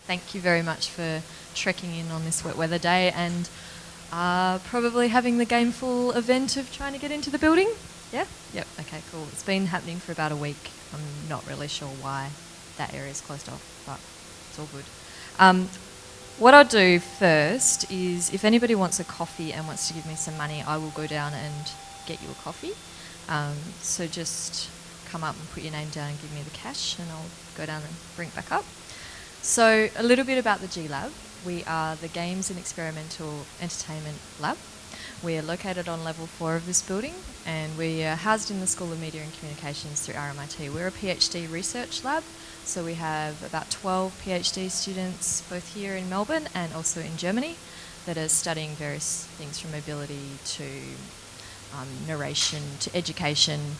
Thank you very much for trekking in on this wet weather day and probably having the gameful event of trying to get into the building. Yeah? Yep, okay, cool. It's been happening for about a week. I'm not really sure why that area is closed off, but it's all good. What I'll do first is if anybody wants a coffee and wants to give me some money, I will go down and get you a coffee. So just come up and put your name down and give me the cash and I'll go down and bring it back up. So a little bit about the G Lab. We are the Games and Experimental Entertainment Lab. We are located on level 4 of this building and we are housed in the School of Media and Communications through RMIT. We're a PhD research lab, so we have about 12 PhD students both here in Melbourne and also in Germany that are studying various things from mobility to narration to education.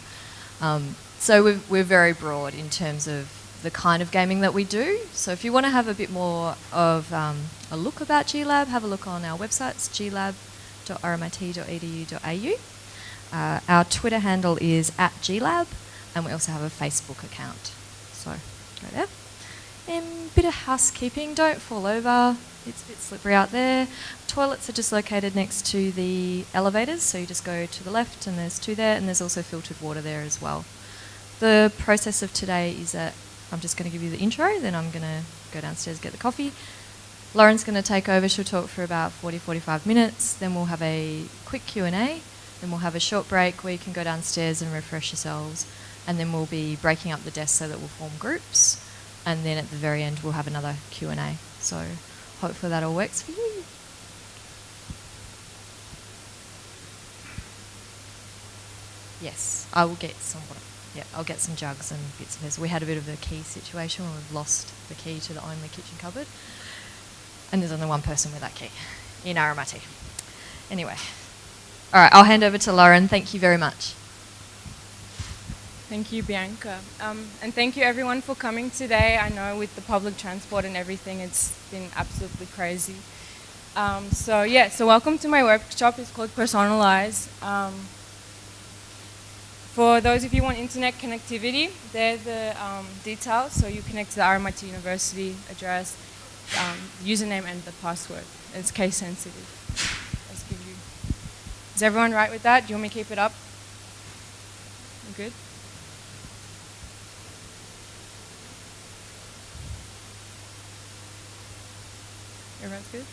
So we're very broad in terms of the kind of gaming that we do. So if you want to have a bit more of a look about GLab, have a look on our websites, glab.rmit.edu.au. Our Twitter handle is @glab, and we also have a Facebook account. So go there. And bit of housekeeping, don't fall over. It's a bit slippery out there. Toilets are just located next to the elevators, so you just go to the left and there's 2 there, and there's also filtered water there as well. The process of today is that I'm just going to give you the intro, then I'm going to go downstairs and get the coffee. Lauren's going to take over, she'll talk for about 40-45 minutes, then we'll have a quick Q&A, then we'll have a short break where you can go downstairs and refresh yourselves, and then we'll be breaking up the desks so that we'll form groups, and then at the very end we'll have another Q&A. So hopefully that all works for you. Yes, I will get some water. Yeah, I'll get some jugs and bits of this. We had a bit of a key situation where we've lost the key to the only kitchen cupboard. And there's only one person with that key in RMIT. Anyway. All right, I'll hand over to Lauren. Thank you very much. Thank you, Bianca. And thank you everyone for coming today. I know with the public transport and everything, it's been absolutely crazy. So welcome to my workshop. It's called Personalize. For those of you who want internet connectivity, they're the details. So you connect to the RMIT University address, username and the password. It's case sensitive. Let's give you. Is everyone right with that? Do you want me to keep it up? You good? Everyone's good?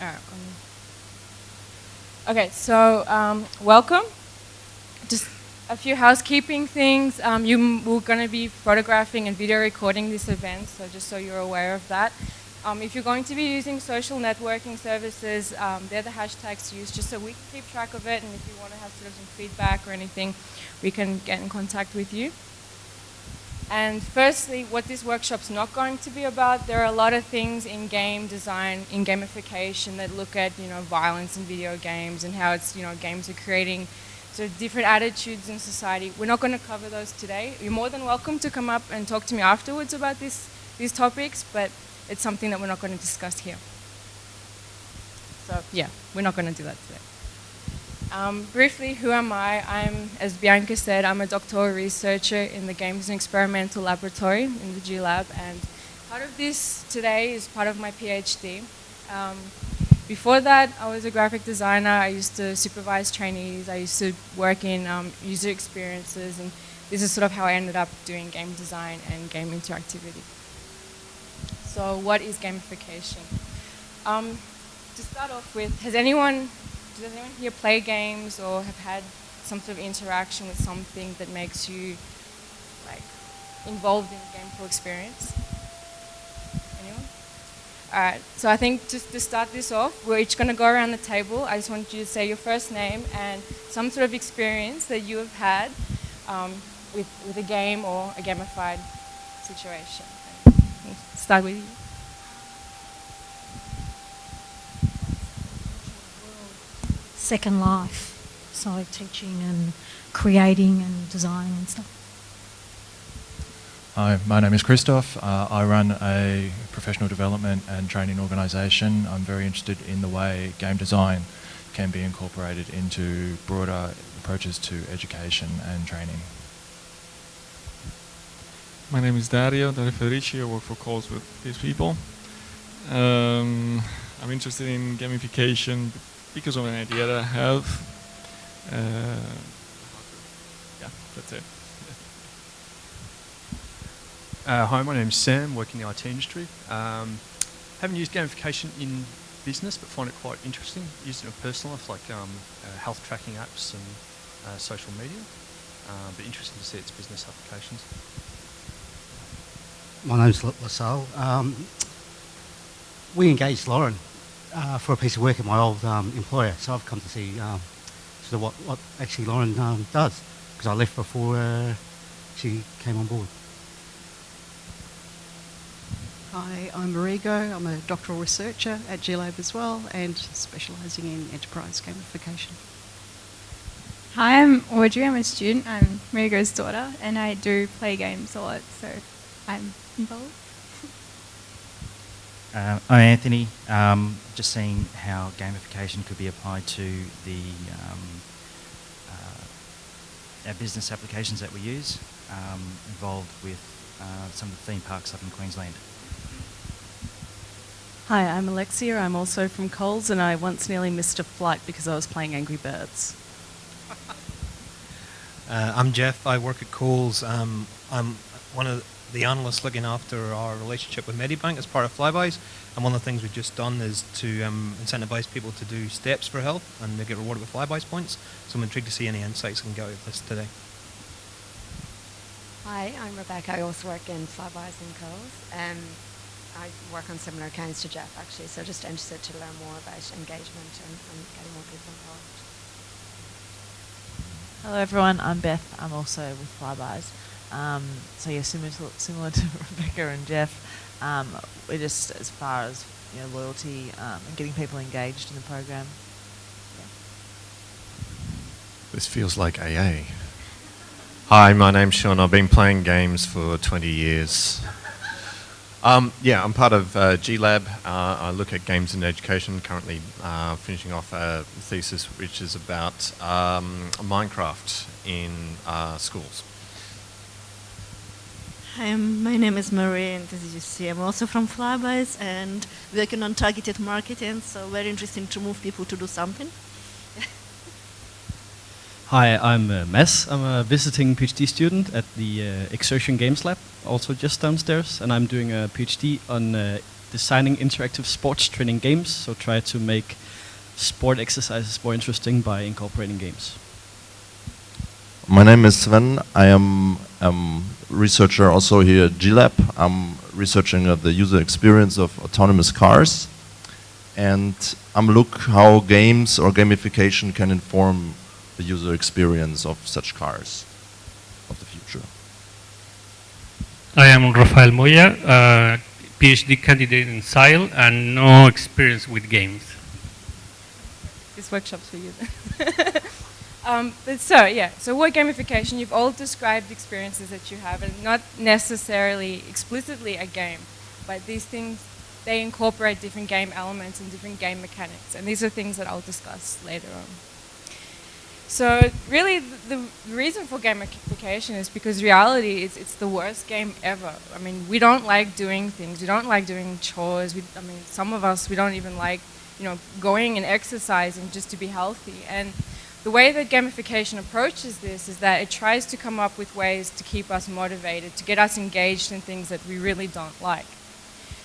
All right. Okay, so welcome. Just a few housekeeping things. We're going to be photographing and video recording this event, so just so you're aware of that. If you're going to be using social networking services, they're the hashtags to use just so we can keep track of it, and if you want to have sort of some feedback or anything, we can get in contact with you. And firstly, what this workshop's not going to be about, there are a lot of things in game design, in gamification that look at, violence in video games and how it's, games are creating sort of different attitudes in society. We're not going to cover those today. You're more than welcome to come up and talk to me afterwards about these topics, but it's something that we're not going to discuss here. So yeah, we're not going to do that today. Briefly, who am I? As Bianca said, I'm a doctoral researcher in the Games and Experimental Laboratory in the G Lab, and part of this today is part of my PhD. Before that, I was a graphic designer. I used to supervise trainees. I used to work in user experiences, and this is sort of how I ended up doing game design and game interactivity. So what is gamification? To start off with, does anyone here play games or have had some sort of interaction with something that makes you involved in a gameful experience? Anyone? All right, so I think just to start this off, we're each going to go around the table. I just want you to say your first name and some sort of experience that you have had with a game or a gamified situation. Let's start with you. Second Life, so teaching and creating and design and stuff. Hi, my name is Christoph. I run a professional development and training organisation. I'm very interested in the way game design can be incorporated into broader approaches to education and training. My name is Dario Federici. I work for Calls with these people. I'm interested in gamification because of an idea that I have. Yeah, that's it. Hi, my name's Sam, work in the IT industry. Haven't used gamification in business, but find it quite interesting. Used it in personal life, like health tracking apps and social media. But interesting to see its business applications. My name's LaSalle. We engaged Lauren for a piece of work at my old employer, so I've come to see sort of what actually Lauren does, because I left before she came on board. Hi, I'm Marigo. I'm a doctoral researcher at GLab as well, and specialising in enterprise gamification. Hi, I'm Audrey. I'm a student. I'm Marigo's daughter, and I do play games a lot, so I'm involved. I'm Anthony. Just seeing how gamification could be applied to the our business applications that we use, involved with some of the theme parks up in Queensland. Hi, I'm Alexia. I'm also from Coles, and I once nearly missed a flight because I was playing Angry Birds. I'm Jeff. I work at Coles. I'm one of the analysts looking after our relationship with Medibank as part of Flybuys. And one of the things we've just done is to incentivise people to do steps for health, and they get rewarded with Flybuys points. So I'm intrigued to see any insights I can get out of this today. Hi, I'm Rebecca. I also work in Flybuys and Coles. I work on similar accounts to Jeff, actually, so just interested to learn more about engagement and getting more people involved. Hello everyone, I'm Beth. I'm also with Flybuys. So yeah, similar to Rebecca and Jeff, we're just, as far as loyalty and getting people engaged in the program. Yeah. This feels like AA. Hi, my name's Sean. I've been playing games for 20 years. Yeah, I'm part of GLab. I look at games in education, currently finishing off a thesis which is about Minecraft in schools. Hi, my name is Marie, and as you see, I'm also from Flybuys and working on targeted marketing, so very interesting to move people to do something. Hi, I'm Mes. I'm a visiting PhD student at the Exertion Games Lab, also just downstairs, and I'm doing a PhD on designing interactive sports training games, so try to make sport exercises more interesting by incorporating games. My name is Sven. I am researcher also here at GLab. I'm researching the user experience of autonomous cars, and I'm look how games or gamification can inform the user experience of such cars of the future. I am Rafael Moya, PhD candidate in SILE and no experience with games. This workshop's for you then. So word gamification, you've all described experiences that you have, and not necessarily explicitly a game, but these things, they incorporate different game elements and different game mechanics, and these are things that I'll discuss later on. So really, the reason for gamification is because reality is it's the worst game ever. I mean, we don't like doing things. We don't like doing chores. Some of us, we don't even like, going and exercising just to be healthy. And the way that gamification approaches this is that it tries to come up with ways to keep us motivated, to get us engaged in things that we really don't like.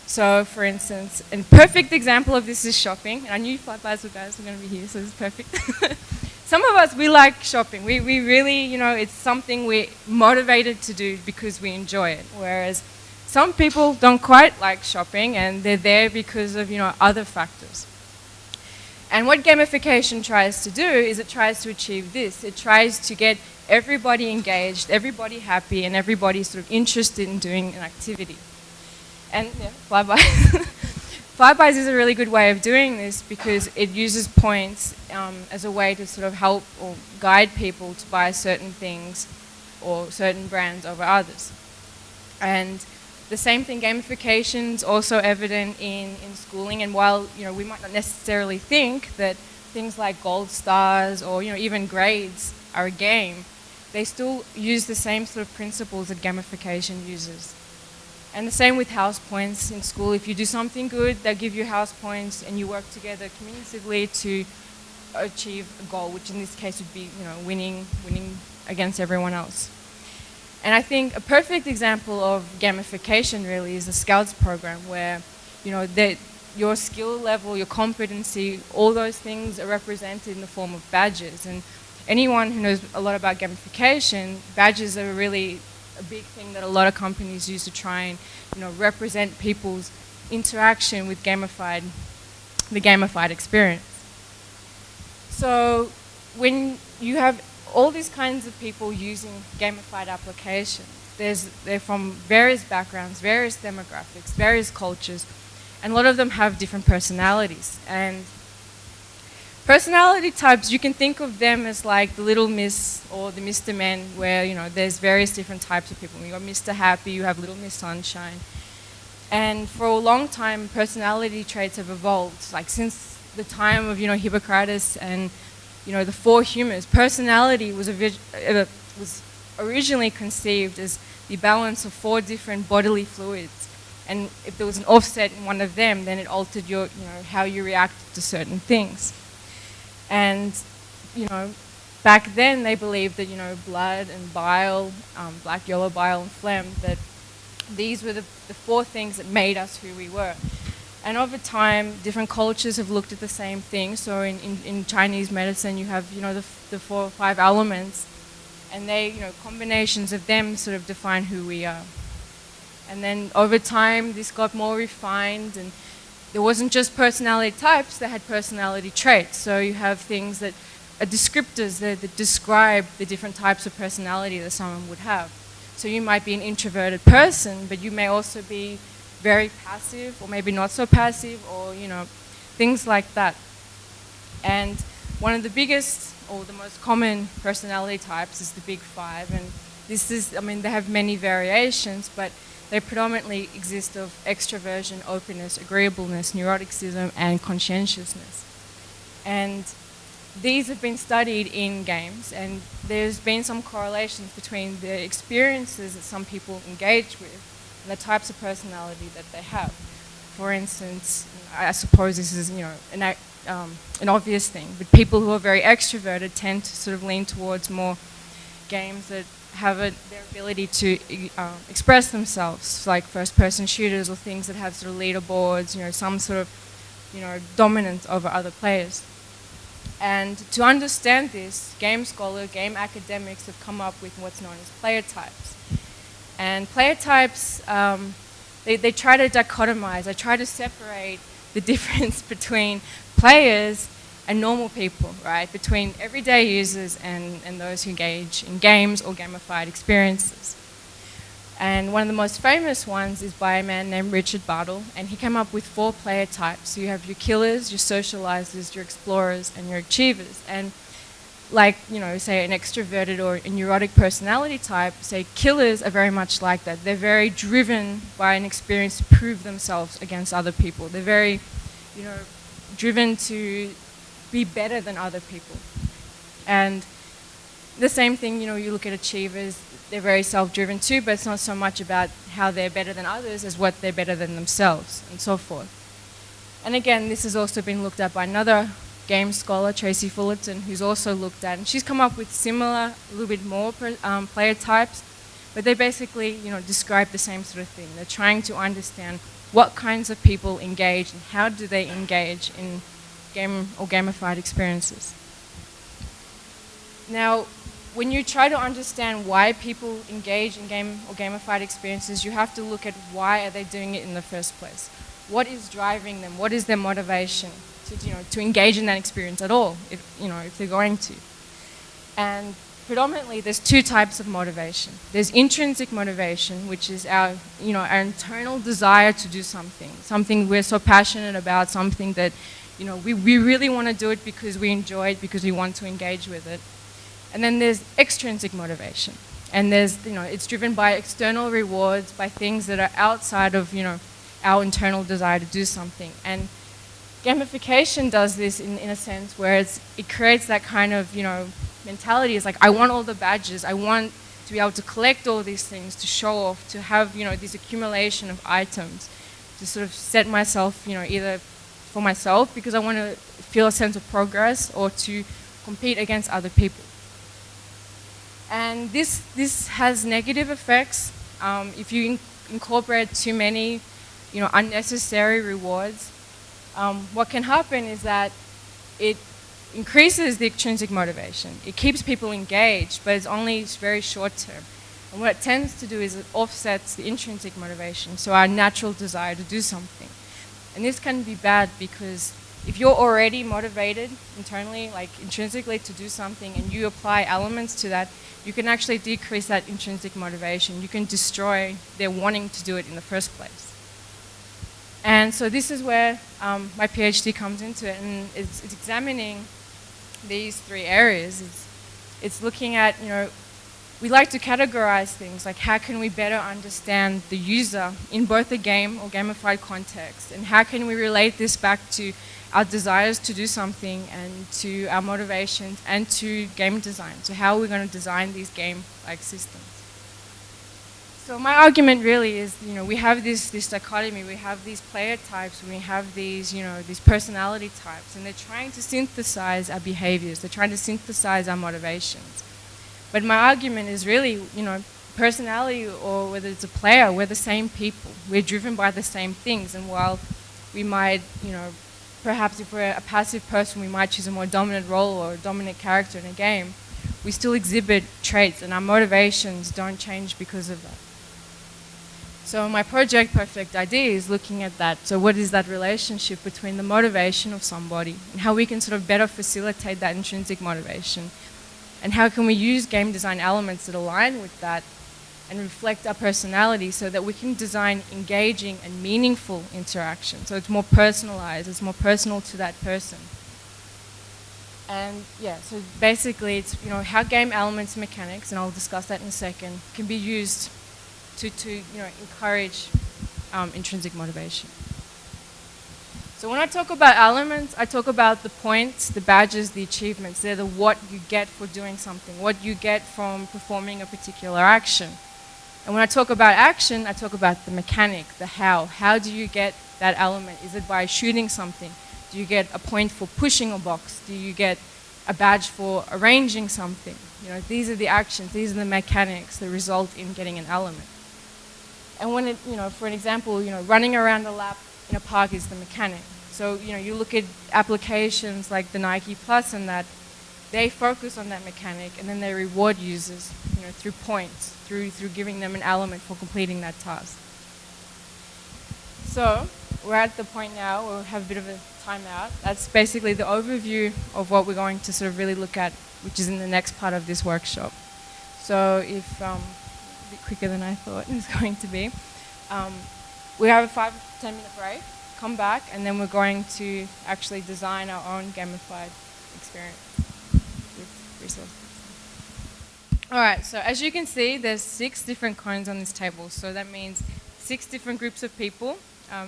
So, for instance, a perfect example of this is shopping. I knew Flybuys guys were going to be here, so this is perfect. Some of us, we like shopping. We really, it's something we're motivated to do because we enjoy it. Whereas some people don't quite like shopping, and they're there because of, other factors. And what gamification tries to do is it tries to achieve this. It tries to get everybody engaged, everybody happy, and everybody sort of interested in doing an activity. And Flybuys. Flybuys is a really good way of doing this because it uses points as a way to sort of help or guide people to buy certain things or certain brands over others. And the same thing, gamification is also evident in schooling, and while we might not necessarily think that things like gold stars or even grades are a game, they still use the same sort of principles that gamification uses. And the same with house points in school. If you do something good, they'll give you house points, and you work together communicatively to achieve a goal, which in this case would be, winning against everyone else. And I think a perfect example of gamification really is the Scouts program, where, your skill level, your competency, all those things are represented in the form of badges. And anyone who knows a lot about gamification, badges are really a big thing that a lot of companies use to try and, represent people's interaction with the gamified experience. So when you have all these kinds of people using gamified applications, they're from various backgrounds, various demographics, various cultures, and a lot of them have different personalities. And personality types, you can think of them as like the Little Miss or the Mr. Men, where, there's various different types of people. You have Mr. Happy, you have Little Miss Sunshine. And for a long time, personality traits have evolved. Like since the time of, Hippocrates and, the four humors, personality was originally conceived as the balance of four different bodily fluids. And if there was an offset in one of them, then it altered your, how you reacted to certain things. And, back then they believed that, blood and bile, black, yellow bile and phlegm, that these were the four things that made us who we were. And over time, different cultures have looked at the same thing. So in Chinese medicine, you have, the 4 or 5 elements, and they, combinations of them sort of define who we are. And then over time, this got more refined, and there wasn't just personality types, they had personality traits. So you have things that are descriptors that describe the different types of personality that someone would have. So you might be an introverted person, but you may also be very passive, or maybe not so passive, or, things like that. And one of the biggest, or the most common personality types is the Big Five. And this is, they have many variations, but they predominantly exist of extroversion, openness, agreeableness, neuroticism, and conscientiousness. And these have been studied in games, and there's been some correlations between the experiences that some people engage with and the types of personality that they have. For instance, I suppose this is, an obvious thing, but people who are very extroverted tend to sort of lean towards more games that have their ability to express themselves, like first-person shooters or things that have sort of leaderboards, some sort of, dominance over other players. And to understand this, game academics have come up with what's known as player types. And player types, they try to dichotomize, they try to separate the difference between players and normal people, right? Between everyday users and those who engage in games or gamified experiences. And one of the most famous ones is by a man named Richard Bartle, and he came up with 4 player types. So you have your killers, your socializers, your explorers, and your achievers. And like, say an extroverted or a neurotic personality type, say killers are very much like that. They're very driven by an experience to prove themselves against other people. They're very, driven to be better than other people. And the same thing, you look at achievers, they're very self-driven too, but it's not so much about how they're better than others as what they're better than themselves, and so forth. And again, this has also been looked at by another game scholar, Tracy Fullerton, who's also looked at, and she's come up with similar, a little bit more player types, but they basically, describe the same sort of thing. They're trying to understand what kinds of people engage and how do they engage in game or gamified experiences. Now, when you try to understand why people engage in game or gamified experiences, you have to look at why are they doing it in the first place. What is driving them? What is their motivation to engage in that experience at all, if they're going to? And predominantly, there's 2 types of motivation. There's intrinsic motivation, which is our internal desire to do something we're so passionate about, something that, we really want to do it because we enjoy it, because we want to engage with it. And then there's extrinsic motivation. And there's, it's driven by external rewards, by things that are outside of, our internal desire to do something. And gamification does this in a sense where it creates that kind of, mentality is like, I want all the badges, I want to be able to collect all these things, to show off, to have, you know, this accumulation of items, to sort of set myself, you know, either for myself because I want to feel a sense of progress, or to compete against other people. And this has negative effects. If you incorporate too many, you know, unnecessary rewards, what can happen is that it increases the intrinsic motivation. It keeps people engaged, but it's only very short term. And what it tends to do is it offsets the intrinsic motivation, so our natural desire to do something. And this can be bad because if you're already motivated internally, like intrinsically to do something, and you apply elements to that, you can actually decrease that intrinsic motivation. You can destroy their wanting to do it in the first place. And so this is where my PhD comes into it, and it's examining these three areas. It's looking at, you know, we like to categorize things, like how can we better understand the user in both a game or gamified context, and how can we relate this back to our desires to do something and to our motivations and to game design. So how are we going to design these game-like systems? So my argument really is, you know, we have this dichotomy, we have these player types, we have these, you know, these personality types, and they're trying to synthesize our behaviors, they're trying to synthesize our motivations. But my argument is really, you know, personality, or whether it's a player, we're the same people. We're driven by the same things, and while we might, you know, perhaps if we're a passive person, we might choose a more dominant role or a dominant character in a game, we still exhibit traits, and our motivations don't change because of that. So my project, Perfect ID, is looking at that. So what is that relationship between the motivation of somebody and how we can sort of better facilitate that intrinsic motivation? And how can we use game design elements that align with that and reflect our personality so that we can design engaging and meaningful interaction? So it's more personalized, it's more personal to that person. And yeah, so basically it's, you know, how game elements and mechanics, and I'll discuss that in a second, can be used to you know, encourage intrinsic motivation. So when I talk about elements, I talk about the points, the badges, the achievements. They're the what you get for doing something, what you get from performing a particular action. And when I talk about action, I talk about the mechanic, the how. How do you get that element? Is it by shooting something? Do you get a point for pushing a box? Do you get a badge for arranging something? You know, these are the actions, these are the mechanics that result in getting an element. And when it, you know, for an example, you know, running around a lap in a park is the mechanic. So, you know, you look at applications like the Nike Plus and that, they focus on that mechanic, and then they reward users, you know, through points, through giving them an element for completing that task. So we're at the point now where we have a bit of a timeout. That's basically the overview of what we're going to sort of really look at, which is in the next part of this workshop. So if a bit quicker than I thought it was going to be, we have a 5 to 10 minute break. Come back, and then we're going to actually design our own gamified experience with resources. All right, so as you can see, there's 6 different cones on this table. So that means 6 different groups of people.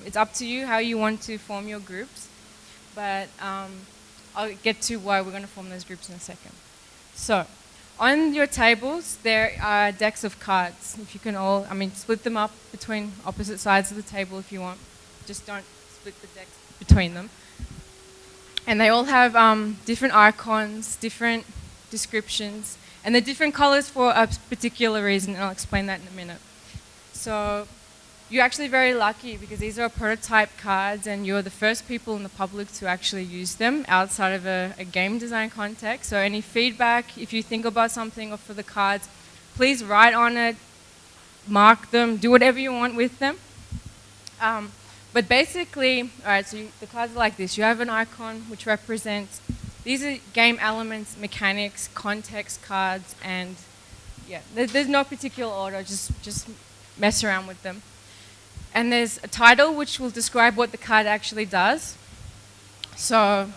It's up to you how you want to form your groups, but I'll get to why we're going to form those groups in a second. So on your tables, there are decks of cards. If you can all, split them up between opposite sides of the table if you want. Just don't split the decks between them. And they all have different icons, different descriptions, and they're different colors for a particular reason, and I'll explain that in a minute. So you're actually very lucky because these are prototype cards, and you're the first people in the public to actually use them outside of a game design context. So any feedback, if you think about something or for the cards, please write on it, mark them, do whatever you want with them. But basically, all right, so the cards are like this. You have an icon which represents, these are game elements, mechanics, context cards, and yeah, there's no particular order, just mess around with them. And there's a title which will describe what the card actually does. So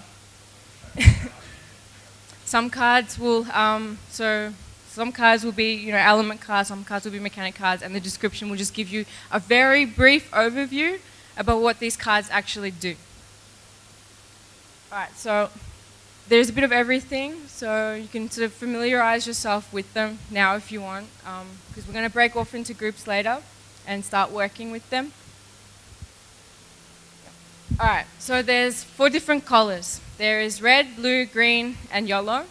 some cards will, some cards will be, element cards, some cards will be mechanic cards, and the description will just give you a very brief overview about what these cards actually do. All right, so there's a bit of everything, so you can sort of familiarize yourself with them now if you want, because we're going to break off into groups later and start working with them. All right, so there's 4 different colors. There is red, blue, green, and yellow.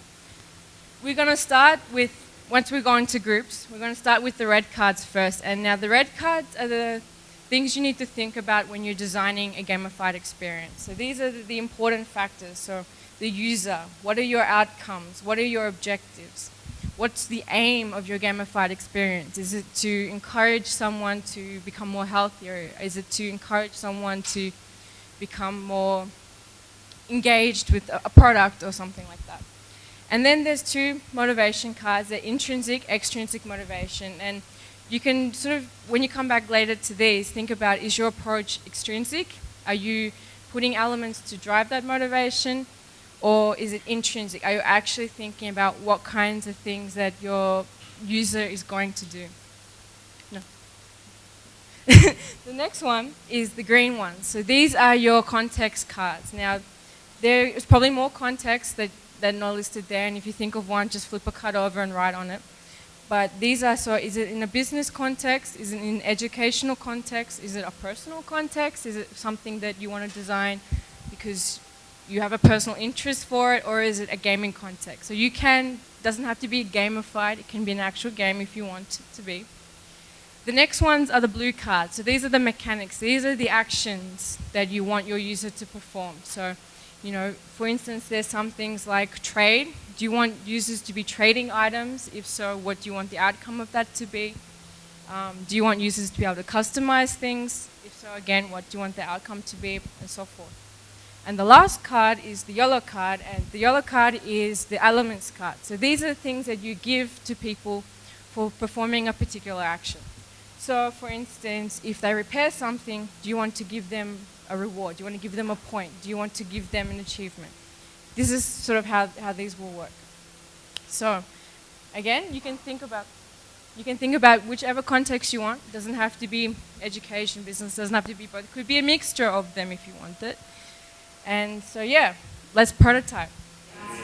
We're going to start with, once we go into groups, we're going to start with the red cards first. And now the red cards are the things you need to think about when you're designing a gamified experience. So these are the important factors. So the user, what are your outcomes? What are your objectives? What's the aim of your gamified experience? Is it to encourage someone to become more healthier? Is it to encourage someone to become more engaged with a product or something like that? And then there's 2 motivation cards, the intrinsic, extrinsic motivation. And you can sort of, when you come back later to these, think about, is your approach extrinsic? Are you putting elements to drive that motivation? Or is it intrinsic? Are you actually thinking about what kinds of things that your user is going to do? No. The next one is the green one. So these are your context cards. Now, there is probably more context that are not listed there, and if you think of one, just flip a card over and write on it. But these are, so is it in a business context? Is it in an educational context? Is it a personal context? Is it something that you want to design because you have a personal interest for it, or is it a gaming context? So you can, doesn't have to be gamified, it can be an actual game if you want it to be. The next ones are the blue cards. So these are the mechanics. These are the actions that you want your user to perform. So, you know, for instance, there's some things like trade. Do you want users to be trading items? If so, what do you want the outcome of that to be? Do you want users to be able to customize things? If so, again, what do you want the outcome to be? And so forth. And the last card is the yellow card, and the yellow card is the elements card. So these are the things that you give to people for performing a particular action. So, for instance, if they repair something, do you want to give them a reward? Do you want to give them a point? Do you want to give them an achievement? This is sort of how these will work. So, again, you can think about whichever context you want. It doesn't have to be education, business, doesn't have to be both. It could be a mixture of them if you want it. And so, yeah, let's prototype.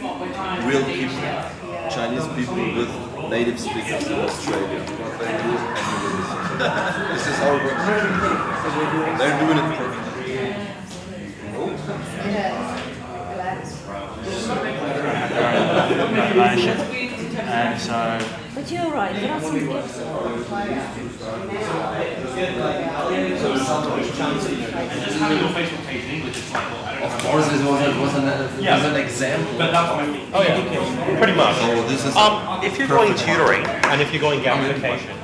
Real people, Chinese people with native speakers in Australia. What they do, this is how it works. They're doing it perfectly. And so. But you're right, there are some gifts. Of course, this was an example. But that's what I mean. Oh yeah, okay. Pretty much. So this is if you're going tutoring and if you're going gamification,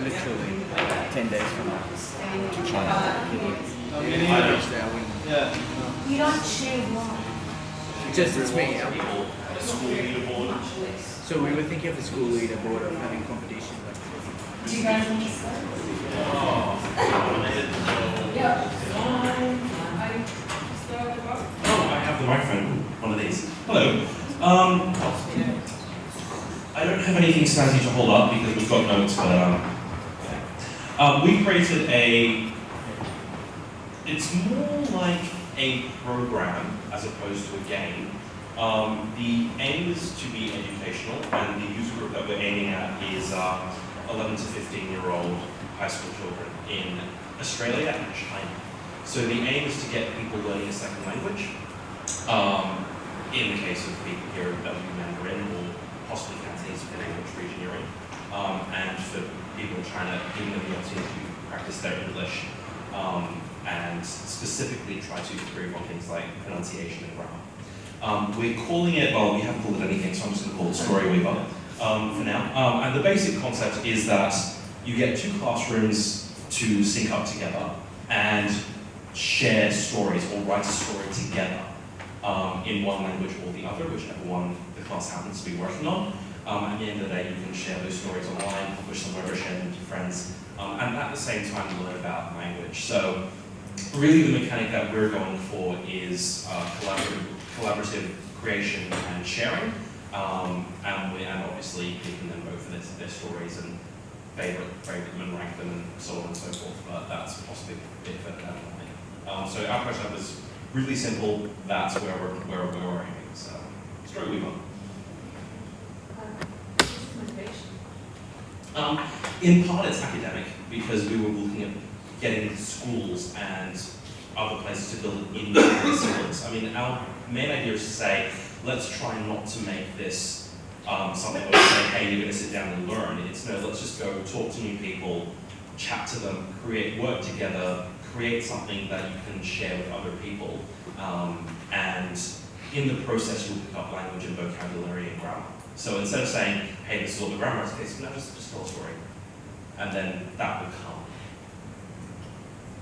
Literally 10 days from now to China. You don't shave long. Just it's me. So we were thinking of a school leaderboard of having competition. Do you guys want to start? I have the microphone, one of these. Hello. I don't have anything snazzy to hold up because we've got notes, but we created it's more like a program as opposed to a game. The aim is to be educational, and the user group that we're aiming at is 11 to 15-year-old high school children in Australia and China. So the aim is to get people learning a second language. In the case of people here, that would be Mandarin or possibly Cantonese, depending on which region you're in. And for people in China, giving them the opportunity to practice their English and specifically try to improve on things like pronunciation and grammar. We're calling it, well, we haven't called it anything, so I'm just going to call it Story Weaver for now. And the basic concept is that you get 2 classrooms to sync up together and share stories or write a story together in one language or the other, whichever one the class happens to be working on. At the end of the day, you can share those stories online, publish them wherever, share them with your friends, and at the same time you learn about language. So really the mechanic that we're going for is collaborative creation and sharing, and obviously picking them both for their stories and favorite them and rank them and so on and so forth, but that's possibly a bit further down the line. So our prototype is really simple, that's where we're aiming. So it's really fun. In part, it's academic because we were looking at getting schools and other places to build it into the syllabus. I mean, our main idea is to say, let's try not to make this something where we say, hey, you're going to sit down and learn. It's no, let's just go talk to new people, chat to them, work together, create something that you can share with other people. And in the process, you'll pick up language and vocabulary and grammar. So instead of saying, hey, this is all the grammar, it's okay, so now just tell a story. And then that will come.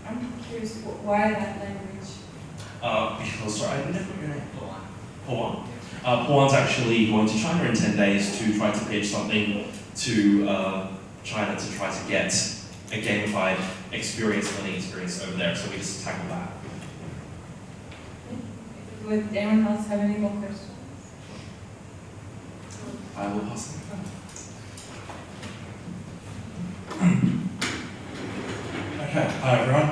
I'm curious, why that language? Because, sorry, I never your name. Pawan. Pawan's actually going to China in 10 days to try to pitch something to China to try to get a gamified learning experience over there. So we just tackled that. Would anyone else have any more questions? I will pass them. Okay, hi everyone.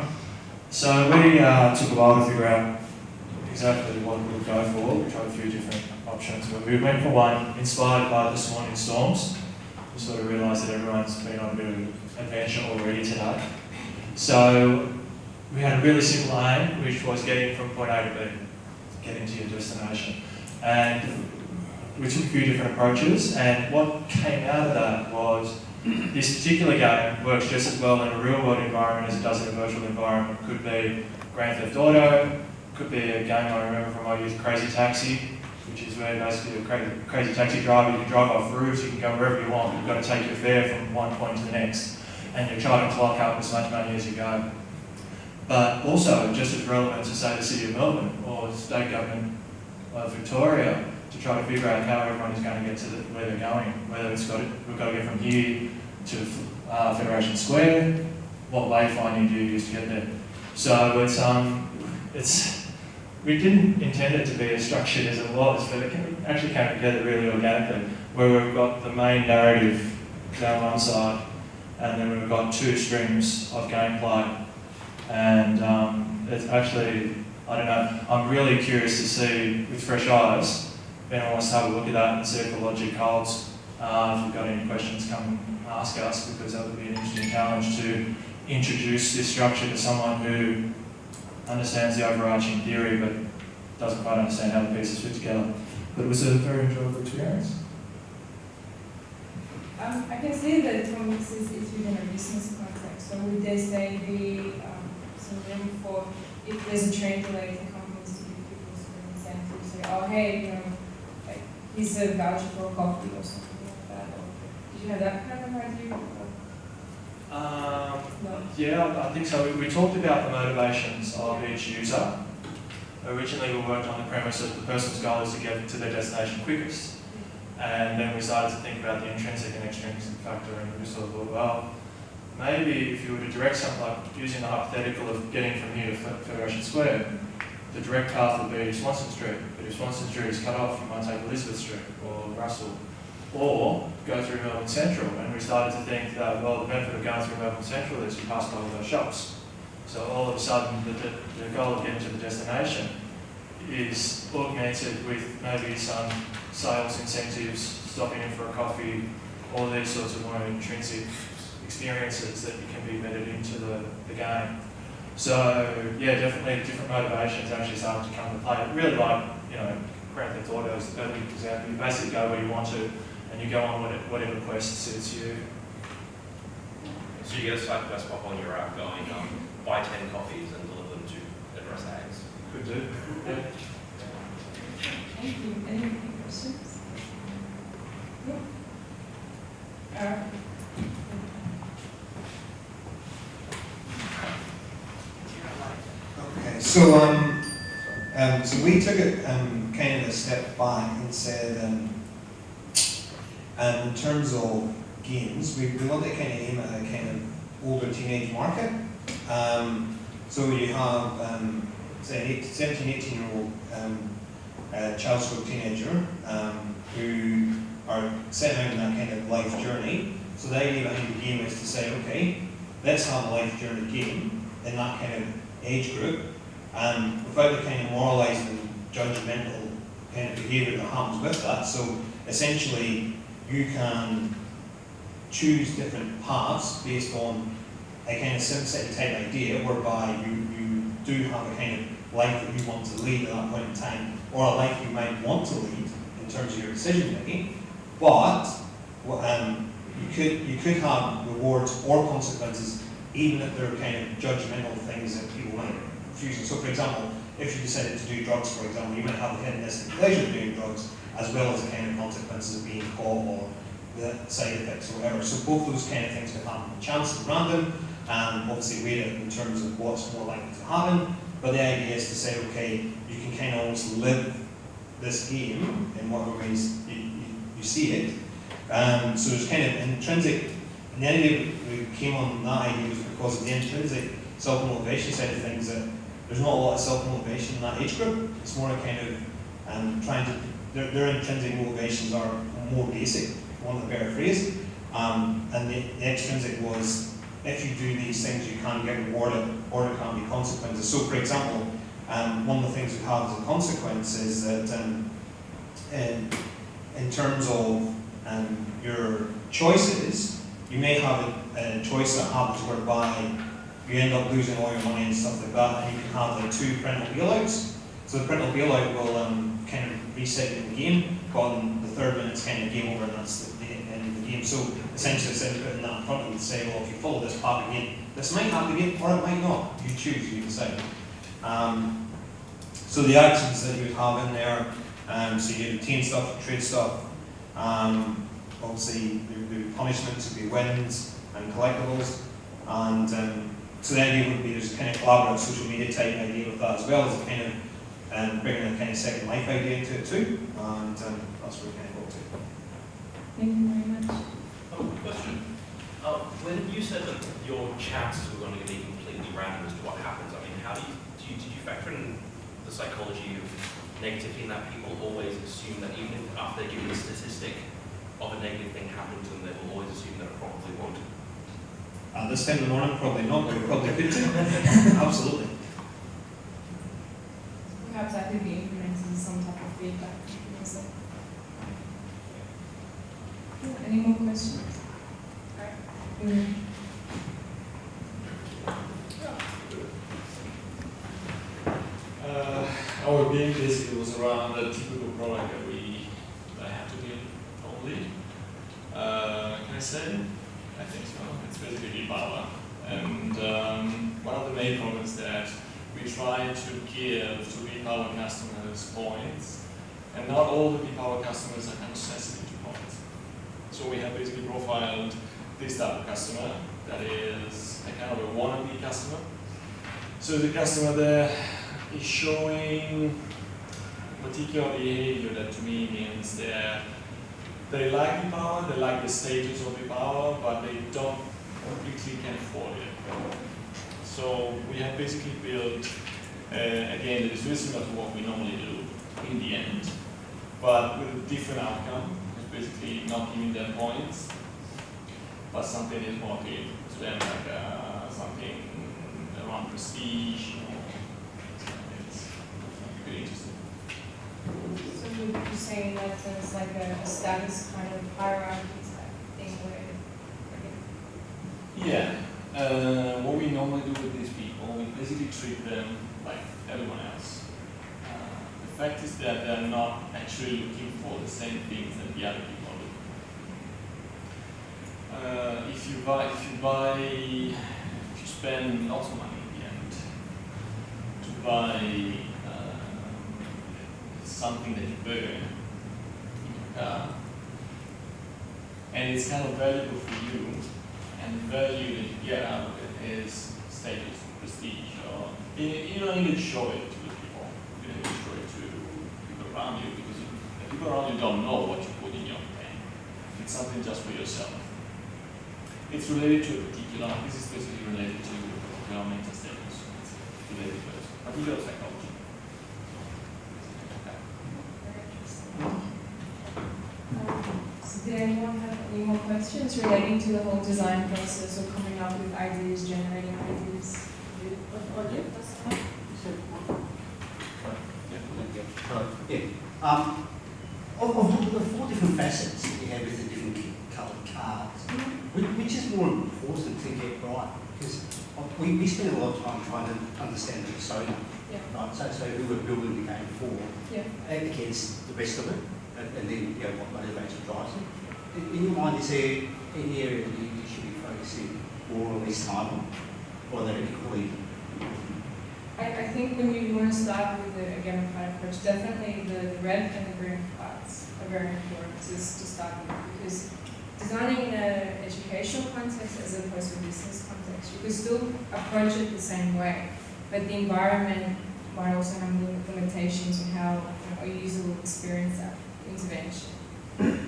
So we took a while to figure out exactly what we would go for. We tried a few different options, but we went for one inspired by this morning storms. We sort of realised that everyone's been on a bit of an adventure already today. So we had a really simple aim, which was getting from point A to B, getting to your destination. And we took a few different approaches, and what came out of that was this particular game works just as well in a real-world environment as it does in a virtual environment. It could be Grand Theft Auto, could be a game I remember from my youth, Crazy Taxi, which is where basically a crazy taxi driver, you can drive off roofs, you can go wherever you want, you've got to take your fare from one point to the next, and you're trying to clock up as much money as you go. But also, just as relevant to, say, the City of Melbourne or the State Government of Victoria, to try to figure out how everyone is going to get to where they're going, whether we've got to get from here to Federation Square, what wayfinding do you use to get there? So we didn't intend it to be as structured as it was, but it actually came together really organically, where we've got the main narrative down one side, and then we've got two streams of gameplay. And it's actually, I don't know, I'm really curious to see with fresh eyes. If anyone wants to have a look at that and see if the logic holds. If you've got any questions, come ask us, because that would be an interesting challenge to introduce this structure to someone who understands the overarching theory but doesn't quite understand how the pieces fit together. But it was a very enjoyable experience. I can see that economics is within a business context. So would they say be some room for, if there's a trend delay in companies to give people some incentive, say, oh hey, you know, like here's a voucher for a coffee or something like that. Or did you have that kind of idea? No. Yeah, I think so. We talked about the motivations of each user. Originally, we worked on the premise that the person's goal is to get to their destination quickest. And then we started to think about the intrinsic and extrinsic factor, and we sort of thought, well, maybe if you were to direct something like using the hypothetical of getting from here to Federation Square, the direct path would be Swanston Street. But if Swanston Street is cut off, you might take Elizabeth Street or Russell, or go through Melbourne Central. And we started to think that, well, the benefit of going through Melbourne Central is you pass by all those shops. So all of a sudden, the goal of getting to the destination is augmented with maybe some sales incentives, stopping in for a coffee, all these sorts of more intrinsic experiences that can be embedded into the game. So yeah, definitely different motivations actually starting to come into play. Really like, you know, Grand Theft Auto is the perfect example. You basically go where you want to, and you go on whatever quest suits you. So you get a side quest pop on your app going, buy 10 coffees and deliver them to address A's. Could do. Yeah. Thank you. Any questions? Yeah. Okay, so so we took it kind of a step back and said, in terms of games, we want to kind of aim at a kind of older teenage market. So you have say 17, 18-year-old child stroke teenager who are setting out on that kind of life journey. So the idea behind the game is to say, okay, let's have a life journey game in that kind of age group, without the kind of moralising, judgmental kind of behaviour that happens with that. So essentially, you can choose different paths based on a kind of SimCity type idea, whereby you do have a kind of life that you want to lead at that point in time, or a life you might want to lead in terms of your decision making. But you could have rewards or consequences, even if they're kind of judgmental things that people might refuse. So, for example, if you decided to do drugs, for example, you might have the hedonist pleasure of doing drugs, as well as the kind of consequences of being caught or the side effects or whatever. So both those kind of things can happen. Chance and random, and obviously weigh it in terms of what's more likely to happen. But the idea is to say, okay, you can kind of almost live this game in whatever ways you see it. So there's kind of intrinsic, and the idea we came on that idea was because of the intrinsic self-motivation side of things, that there's not a lot of self-motivation in that age group. It's more a kind of trying to, their intrinsic motivations are more basic, for want of a better phrase. And the extrinsic was, if you do these things, you can get rewarded, or there can be consequences. So, for example, one of the things we have as a consequence is that in terms of your choices, you may have a choice that happens whereby you end up losing all your money and stuff like that, and you can have like 2 parental bailouts. So the parental bailout will kind of reset you in the game, but on the 3rd minute it's kind of game over, and that's the end of the game. So essentially instead of putting that in front of you to say, well, if you follow this path again, this might happen again, or it might not. You choose, you decide. So the actions that you would have in there, so you obtain stuff, trade stuff, obviously the punishments would be wins and collectibles, and so the idea would be there's a kind of collaborative social media type idea with that, as well as a kind of bringing a kind of second life idea into it too, and that's where we kind of got to. Thank you very much. Question. When you said that your chances were going to be completely random as to what happens, I mean, how did you factor in the psychology of negativity, in that people always assume that even if after they're given a statistic of a negative thing happened to them, they will always assume that it probably won't? At this time of the morning, probably not, but we probably could do. Absolutely. Perhaps that could be implemented as some type of feedback. Any more questions? Our game basically was around a typical product that I have to build only. Can I say? I think so. It's basically V-Power. And one of the main problems that we try to give to V-Power customers points, and not all the V-Power customers are kind of sensitive to points. So we have basically profiled this type of customer that is a kind of a wannabe customer. So the customer there is showing particular behavior that to me means they like the power, they like the status of the power, but they don't completely can afford it. So we have basically built, again, it is very similar to what we normally do in the end, but with a different outcome. It's basically not giving them points, but something is more appealing to them, like something around prestige, it's really interesting. So would you say that there's like a status kind of hierarchy type thing where? Yeah. What we normally do with these people, we basically treat them like everyone else. The fact is that they're not actually looking for the same things that the other people are looking for. If you spend lots of money in the end to buy something that you burn in your car, and it's kind of valuable for you, and the value that you get out of it is status, prestige, or you don't need to show it to the people. You don't need to show it to people around you, because the people around you don't know what you put in your pen. It's something just for yourself. It's related to a particular, this is basically related to your mental status. It's related to a particular psychology. So did anyone have any more questions relating to the whole design process or coming up with ideas, generating ideas? Yeah. Of the 4 different facets that you have with the different coloured cards, which is more important to get right? Because we spend a lot of time trying to understand the persona, right? So who we're building the game for against the rest of it, and then what motivates and drives it. In your mind, is there any area that you should be focusing more or less time on, or are they equally? I think when you want to start with a gamified approach, definitely the red and the green cards are very important to start with, because designing in an educational context as opposed to a business context, you could still approach it the same way, but the environment might also have limitations on how a user will experience that intervention.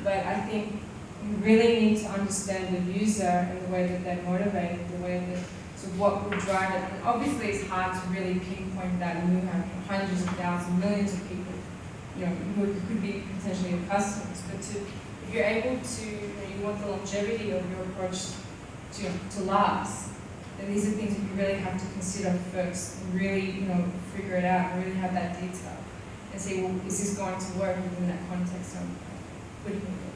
But I think you really need to understand the user and the way that they're motivated, the way that, so what will drive it. And obviously it's hard to really pinpoint that when you have hundreds of thousands, millions of people, who could be potentially your customers. But if you're able to, you want the longevity of your approach to last, then these are things that you really have to consider first and really, figure it out and really have that detail and say, well, is this going to work within that context I'm putting it in?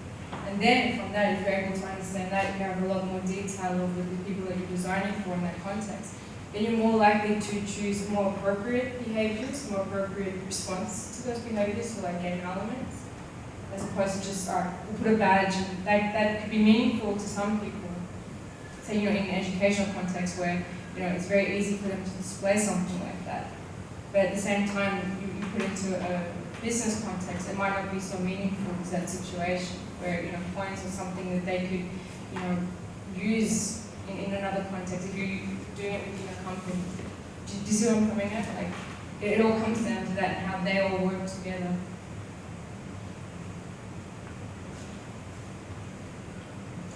And then from that, if you're able to understand that, you have a lot more detail of the people that you're designing for in that context, then you're more likely to choose more appropriate behaviors, more appropriate response to those behaviors, so like game elements, as opposed to just, we'll put a badge, and that could be meaningful to some people. Say, in an educational context where, it's very easy for them to display something like that. But at the same time, you put it into a business context, it might not be so meaningful to that situation, where, points are something that they could, use in another context if you're doing it within a company. Do you see what I'm coming at? Like, it all comes down to that and how they all work together.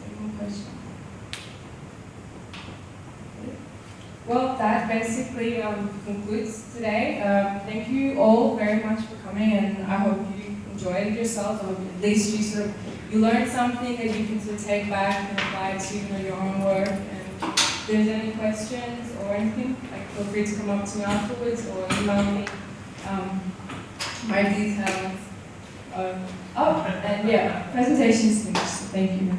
Any more questions? Well, that basically concludes today. Thank you all very much for coming, and I hope you enjoyed yourselves, or at least you learned something that you can sort of take back and apply to your own work. And if there's any questions or anything, feel free to come up to me afterwards or email me my details. And yeah, presentation is finished. Thank you.